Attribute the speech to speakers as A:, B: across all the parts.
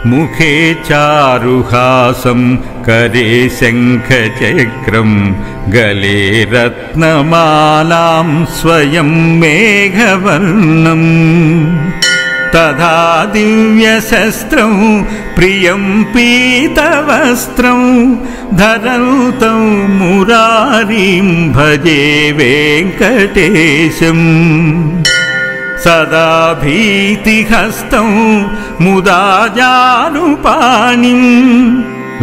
A: मुखे चारुहासं करे शङ्खचक्रं गले रत्नमालां स्वयं मेघवर्णम् तथा दिव्यशस्त्रं प्रियं पीतवस्त्रं धरन्तं मुरारिं भजे वेङ्कटेशम् सदा भीतिहस्तं मुदा जानुपाणिं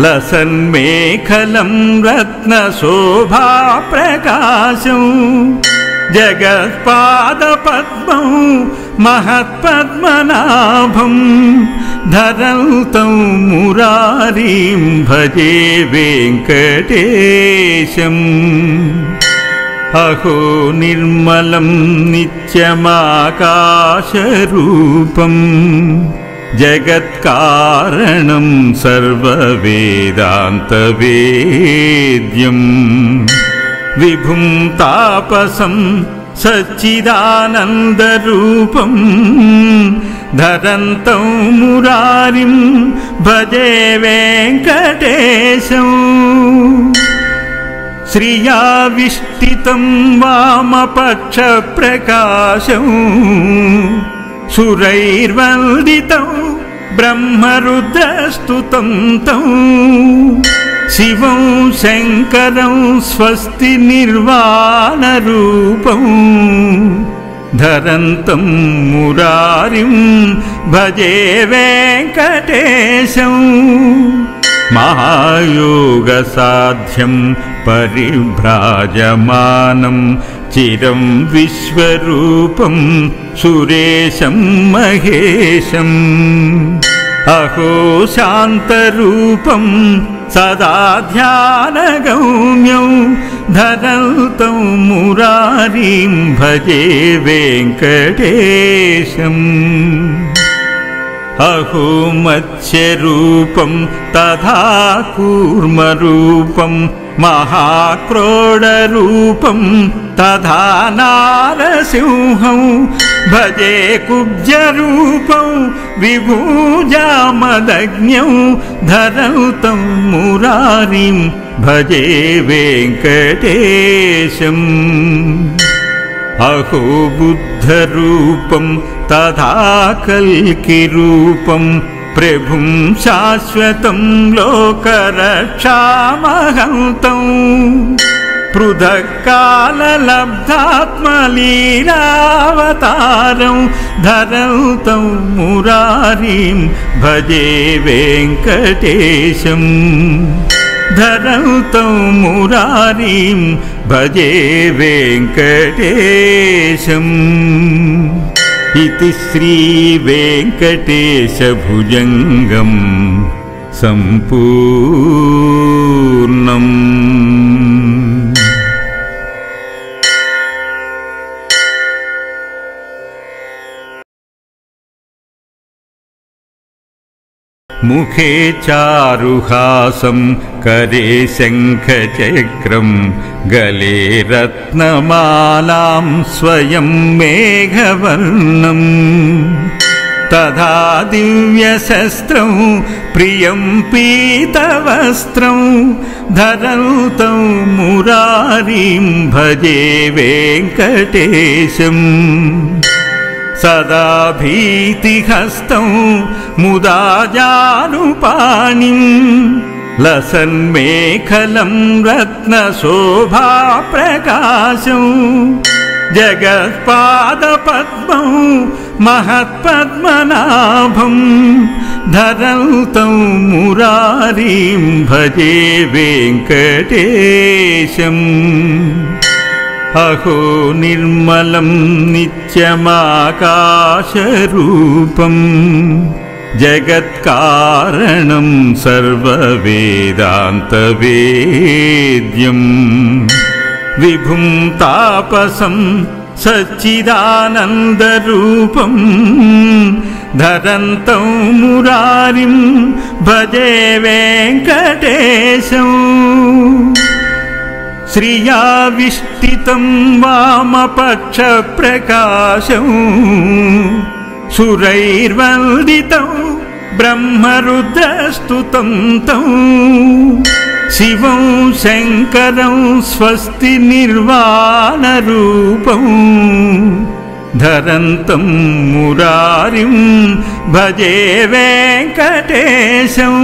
A: लसन्मेखलं रत्नशोभाप्रकाशं जगत्पादपद्मं महत्पद्मनाभं धरन्तं मुरारिं भजे वेङ्कटेशम् अहो निर्मलं नित्यमाकाशरूपं जगत्कारणं सर्ववेदान्तवेद्यं विभुं तापसं सच्चिदानन्दरूपं धरन्तं मुरारिं भजे वेङ्कटेशम् श्रियाविष्टितं वामपक्षप्रकाशं सुरैर्वन्दितं ब्रह्मरुद्रस्तुतं तं शिवं शङ्करं स्वस्ति निर्वाणरूपं धरन्तं मुरारिं भजे वेङ्कटेशम् महायोगसाध्यं परिभ्राजमानं चिरं विश्वरूपं सुरेशं महेशम् अहो शान्तरूपं सदा ध्यानगम्यं धरन्तं मुरारिं भजे वेङ्कटेशम् अहो मत्स्यरूपं तथा कूर्मरूपं महाक्रोडरूपं तथा नारसिंहं भजे कुब्जरूपं विभुजामदग्न्यं धरन्तं मुरारिं भजे वेङ्कटेशम् अहो बुद्धरूपं तथा कल्किरूपं प्रभुं शाश्वतं लोकरक्षामहन्तं पृथक्काललब्धात्मलीलावतारं धरन्तं मुरारिं भजे वेङ्कटेशम् धरन्तं मुरारिं भजे वेङ्कटेशम् इति श्रीवेङ्कटेशभुजङ्गं सम्पूर्णम्। मुखे चारुहासं करे शङ्खचक्रं गले रत्नमालां स्वयं मेघवर्णम् तथा दिव्यशस्त्रं प्रियं पीतवस्त्रं धरन्तं मुरारिं भजे वेङ्कटेशम् सदा भीतिहस्तं मुदा जानुपाणिं लसन्मेखलं रत्नशोभाप्रकाशं जगत्पादपद्मं महत्पद्मनाभं धरन्तं मुरारिं भजे वेङ्कटेशम् अहो निर्मलं नित्यमाकाशरूपं जगत्कारणं सर्ववेदान्तवेद्यं विभुं तापसं सच्चिदानन्दरूपं धरन्तं मुरारिं भजे वेङ्कटेशम् श्रियाविष्टितं वामपक्षप्रकाशं सुरैर्वन्दितं ब्रह्मरुद्रस्तुतं तं शिवं शङ्करं स्वस्ति निर्वाणरूपं धरन्तं मुरारिं भजे वेङ्कटेशं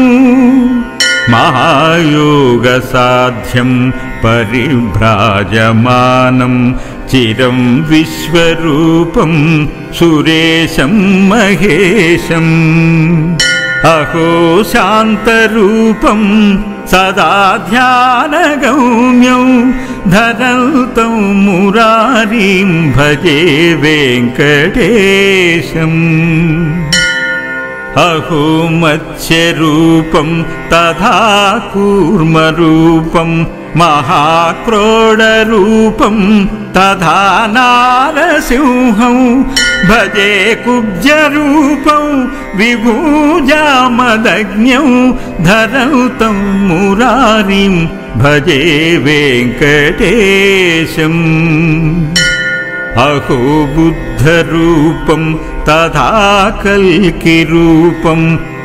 A: महायोगसाध्यं परिभ्राजमानं चिरं विश्वरूपं सुरेशं महेशम् अहो शान्तरूपं सदा ध्यानगम्यं धरन्तं मुरारिं भजे वेङ्कटेशम् अहो मत्स्यरूपं तथा कूर्मरूपं महाक्रोडरूपं तथा नारसिंहं भजे कुब्जरूपं विभुजामदग्न्यं धरन्तं मुरारिं भजे वेङ्कटेशम् अहो बुद्धरूपं तथा कल्किरूपं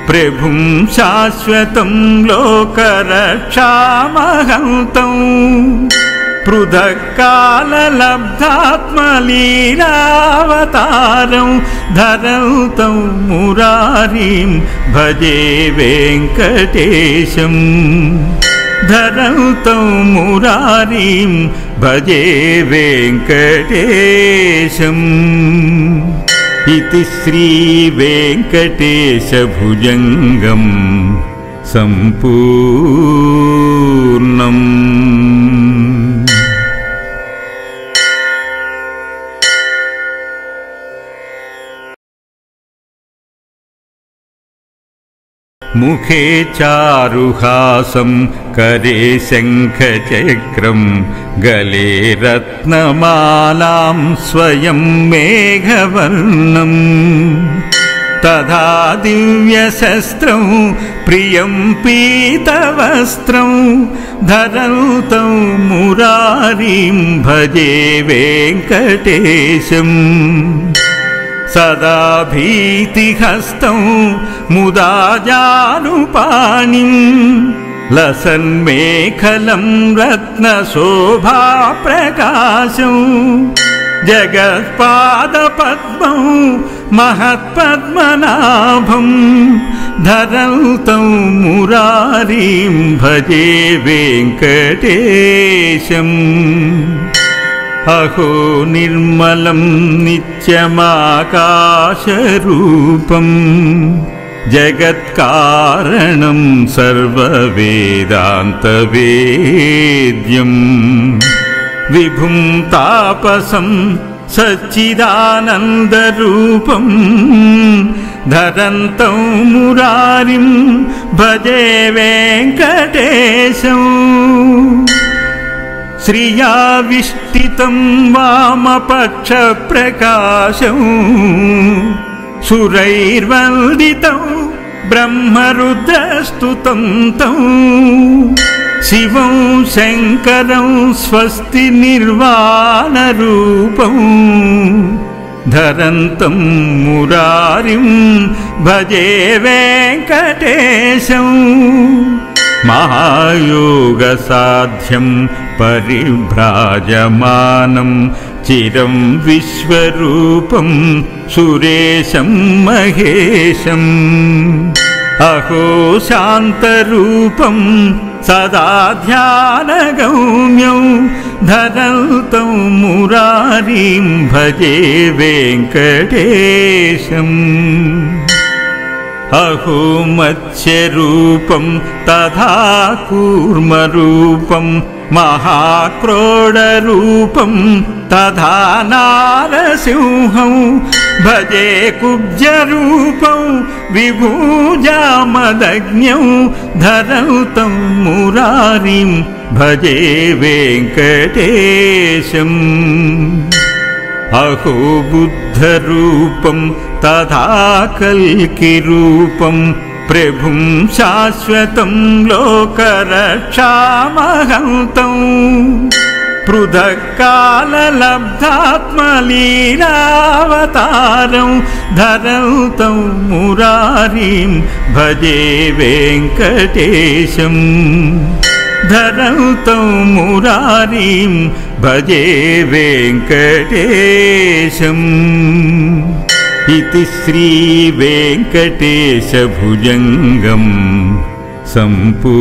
A: प्रभुं शाश्वतं लोकरक्षामहन्तं पृथक्काललब्धात्मलीलावतारं धरन्तं मुरारिं भजे वेङ्कटेशम् धरन्तं मुरारिं भजे वेङ्कटेशम् इति श्रीवेङ्कटेशभुजङ्गं सम्पूर्णम्। मुखे चारुहासं करे शङ्खचक्रं गले रत्नमालां स्वयं मेघवर्णम् तथा दिव्यशस्त्रं प्रियं पीतवस्त्रं धरन्तं मुरारिं भजे वेङ्कटेशम् सदा भीतिहस्तं मुदा जानुपाणिं लसन्मेखलं रत्नशोभाप्रकाशं जगत्पादपद्मं महत्पद्मनाभं धरन्तं मुरारिं भजे वेङ्कटेशम् अहो निर्मलं नित्यमाकाशरूपं जगत्कारणं सर्ववेदान्तवेद्यं विभुं तापसं सच्चिदानन्दरूपं धरन्तं मुरारिं भजे वेङ्कटेशम् श्रियाविष्टितं वामपक्षप्रकाशं सुरैर्वन्दितं ब्रह्मरुद्रस्तुतं तं शिवं शङ्करं स्वस्ति निर्वाणरूपं धरन्तं मुरारिं भजे वेङ्कटेशम् महायोगसाध्यं परिभ्राजमानं चिरं विश्वरूपं सुरेशं महेशम् अहो शान्तरूपं सदा ध्यानगम्यं धरन्तं मुरारिं भजे वेङ्कटेशम् अहो मत्स्यरूपं तथा कूर्मरूपं महाक्रोडरूपं तथा नारसिंहं भजे कुब्जरूपं विभुजामदग्न्यं धरन्तं मुरारिं भजे वेङ्कटेशम् अहो बुद्धरूपं तथा कल्किरूपं प्रभुं शाश्वतं लोकरक्षामहन्तं पृथक्काललब्धात्मलीलावतारं धरौतं मुरारिं भजे वेङ्कटेशम् धरौतं मुरारिं भजे वेङ्कटेशम् इति श्रीवेङ्कटेशभुजङ्गम् सम्पूर्णम्।